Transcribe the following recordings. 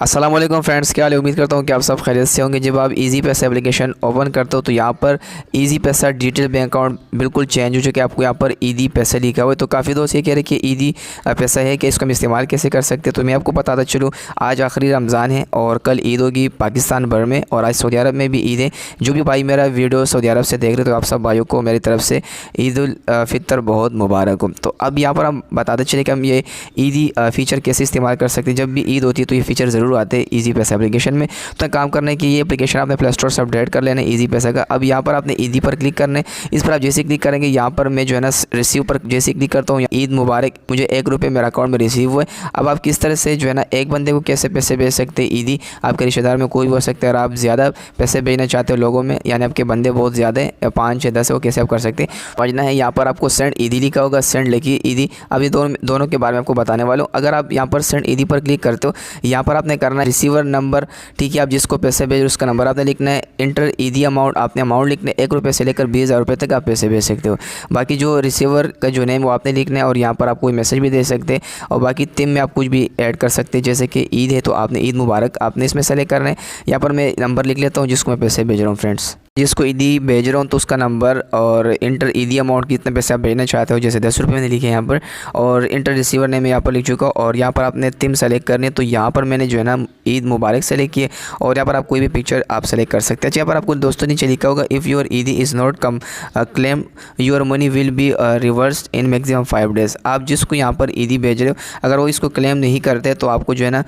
अस्सलाम वालेकुम फ्रेंड्स, क्या हाल है। उम्मीद करता हूँ कि आप सब खैरियत से होंगे। जब आप इजी पैसा एप्लीकेशन ओपन करते हो तो यहाँ पर इजी पैसा डिजिटल बैंक अकाउंट बिल्कुल चेंज हो चुके हैं। आपको यहाँ पर ईदी पैसा लिखा हुआ है। तो काफ़ी दोस्त ये कह रहे हैं कि ईदी पैसा है कि इसको हम इस्तेमाल कैसे कर सकते हैं। तो मैं आपको बताता चलूँ, आज आखिरी रमज़ान है और कल ईद होगी पाकिस्तान भर में, और आज सऊदी अरब में भी ईद है। जो भी भाई मेरा वीडियो सऊदी अरब से देख रहे तो आप सब भाइयों को मेरी तरफ से ईद उल फितर बहुत मुबारक हो। तो अब यहाँ पर हम बताते चले कि हम ये ईदी फ़ीचर कैसे इस्तेमाल कर सकते हैं। जब भी ईद होती है तो ये फ़ीचर ज़रूर आते हैं ईजी पैसा एप्लीकेशन में। तो काम करना है कि ये एप्लीकेशन आपने प्ले स्टोर से अपडेट कर लेना है ईजी पैसा का। अब यहाँ पर आपने ईदी पर क्लिक करना है। इस पर आप जैसे क्लिक करेंगे, यहाँ पर मैं जो है ना रिसीव पर जैसे क्लिक करता हूँ, ईद मुबारक, मुझे ₹1 मेरा अकाउंट में रिसीव हुए। अब आप किस तरह से जो है ना एक बंदे को कैसे पैसे भेज सकते हैं ईदी, आपके रिश्तेदार में कोई भी हो सकता है। और आप ज़्यादा पैसे भेजना चाहते हो लोगों में, यानी आपके बंदे बहुत ज़्यादा है, 5 6 10 है, वो कैसे आप कर सकते हैं। समझना है, यहाँ पर आपको सेंड ईदी लिखा होगा, सेंड लिखी ईदी। अब ये दोनों के बारे में आपको बताने वाला हूँ। अगर आप यहाँ पर सेंड ईदी पर क्लिक करते हो, यहाँ पर आपने करना है रिसीवर नंबर, ठीक है। आप जिसको पैसे भेज रहे हो उसका नंबर आपने लिखना है। इंटर ईदी अमाउंट, आपने अमाउंट लिखना है, ₹1 से लेकर 20,000 रुपये तक आप पैसे भेज सकते हो। बाकी जो रिसीवर का जो नेम वो आपने लिखना है, और यहाँ पर आप कोई मैसेज भी दे सकते हैं। और बाकी तिम में आप कुछ भी ऐड कर सकते हैं, जैसे कि ईद है तो आपने ईद मुबारक आपने इसमें सेलेक्ट करना है। यहाँ पर मैं नंबर लिख लेता हूँ जिसको मैं पैसे भेज रहा हूँ फ्रेंड्स, जिसको ईदी भेज रहा हूँ तो उसका नंबर, और इंटर ईदी अमाउंट कितने पैसे आप भेजना चाहते हो, जैसे ₹10 मैंने लिखे यहाँ पर, और इंटर रिसीवर नेम यहाँ पर लिख चुका हूँ। और यहाँ पर आपने तिम सेलेक्ट करनी है, तो यहाँ पर मैंने जो है ना ईद मुबारक सेलेक्ट किए। और यहाँ पर आप कोई भी पिक्चर आप सेलेक्ट कर सकते हैं। यहाँ पर आपको दोस्तों नीचे लिखा होगा, इफ़ योर ईदी is not come claim your money will be reverse in maximum 5 days. आप जिसको यहाँ पर ईदी भेज रहे हो, अगर वो इसको क्लेम नहीं करते तो आपको जो है ना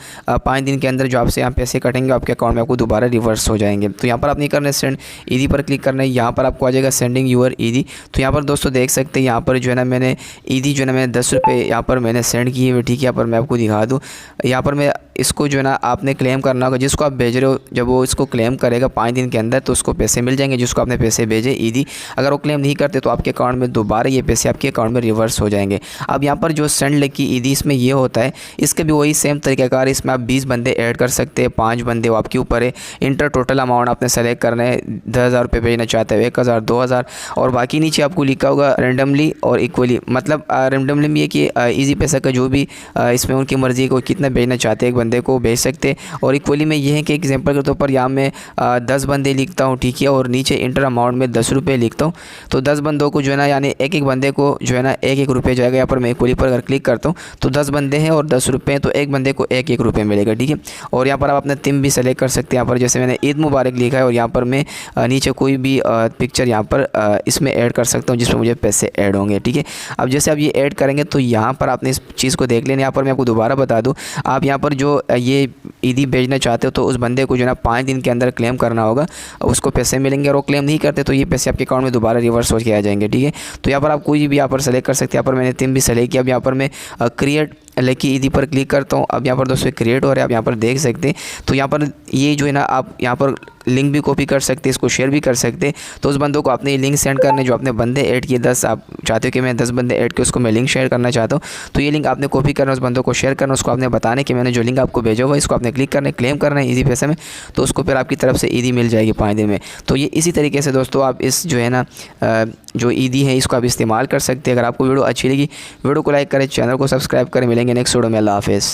5 दिन के अंदर जो आपसे यहाँ पैसे कटेंगे आपके अकाउंट में आपको दोबारा रिवर्स हो जाएंगे। तो यहाँ पर आप नहीं करना है, सेंड ईदी पर क्लिक करना है। यहाँ पर आपको आ जाएगा सेंडिंग यूर ईदी। तो यहाँ पर दोस्तों देख सकते हैं, यहाँ पर जो है ना मैंने ईदी जो है ना मैंने ₹10 यहाँ पर मैंने सेंड किए हुए, ठीक है। यहाँ पर मैं आपको दिखा दूँ, यहाँ पर मैं इसको जो है ना आपने क्लेम करना होगा। जिसको आप भेज रहे हो, जब वो इसको क्लेम करेगा 5 दिन के अंदर तो उसको पैसे मिल जाएंगे, जिसको आपने पैसे भेजे ईदी। अगर वो क्लेम नहीं करते तो आपके अकाउंट में दोबारा ये पैसे आपके अकाउंट में रिवर्स हो जाएंगे। अब यहाँ पर जो सेंड लिखी ईदी इसमें ये होता है, इसके भी वही सेम तरीक़ाकार, इसमें आप 20 बंदे ऐड कर सकते हैं, 5 बंदे वो आपके ऊपर है। इंटर टोटल अमाउंट आपने सेलेक्ट करना है, ₹10,000 भेजना चाहते हो, 1,000 2,000, और बाकी नीचे आपको लिखा होगा रैंडमली और इक्वली। मतलब रैंडमली में ये कि ईजी पैसा का जो भी इसमें उनकी मर्ज़ी को कितना भेजना चाहते हैं एक बंदे को भेज सकते हैं। और इक्वली में ये है कि एग्जांपल के तौर पर यहाँ मैं 10 बंदे लिखता हूँ, ठीक है, और नीचे इंटर अमाउंट में ₹10 लिखता हूँ। तो 10 बंदों को जो है ना, यानी एक एक बंदे को जो है ना ₹1 जाएगा। यहाँ पर मैं इक्वली पर अगर क्लिक करता हूँ तो 10 बंदे हैं और ₹10 हैं, तो एक बंदे को ₹1 मिलेगा, ठीक है। और यहाँ पर आप अपना तिम भी सेलेक्ट कर सकते हैं। यहाँ पर जैसे मैंने ईद मुबारक लिखा है, और यहाँ पर मैं नीचे कोई भी पिक्चर यहाँ पर इसमें ऐड कर सकता हूँ जिसमें मुझे पैसे ऐड होंगे, ठीक है। अब जैसे आप ये ऐड करेंगे तो यहाँ पर आपने इस चीज़ को देख लेना। यहाँ पर मैं आपको दोबारा बता दूँ, आप यहाँ पर जो ये ईदी भेजना चाहते हो तो उस बंदे को जो है ना 5 दिन के अंदर क्लेम करना होगा, उसको पैसे मिलेंगे। और वो क्लेम नहीं करते तो ये पैसे आपके अकाउंट में दोबारा रिवर्स हो के आ जाएंगे, ठीक है। तो यहाँ पर आप कोई भी यहाँ पर सेलेक्ट कर सकते हैं। यहाँ पर मैंने तिम भी सेलेक्ट किया। अब यहाँ पर मैं क्रिएट लकी ईदी पर क्लिक करता हूँ। अब यहाँ पर दोस्तों क्रिएट हो रहा है, आप यहाँ पर देख सकते हैं। तो यहाँ पर ये जो है ना आप यहाँ पर लिंक भी कॉपी कर सकते हैं, इसको शेयर भी कर सकते हैं। तो उस बंदों को आपने ये लिंक सेंड करने, जो आपने बंदे ऐड किए 10, आप चाहते हो कि मैं 10 बंदे ऐड किए, उसको मैं लिंक शेयर करना चाहता हूँ। तो ये लिंक आपने कॉपी करना, उस बंदों को शेयर करना, उसको आपने बताना कि मैंने जो लिंक आपको भेजा हुआ है इसको आपने क्लिक करना है, क्लेम करना है ईदी पैसे में, तो उसको फिर आपकी तरफ से ईदी मिल जाएगी 5 दिन में। तो ये इसी तरीके से दोस्तों आप इस जो है ना जो ईदी है इसको आप इस्तेमाल कर सकते हैं। अगर आपको वीडियो अच्छी लगी, वीडियो को लाइक करें, चैनल को सब्सक्राइब करें। मिलेंगे नेक्स्ट वीडियो में। अल्लाह हाफ़िज़।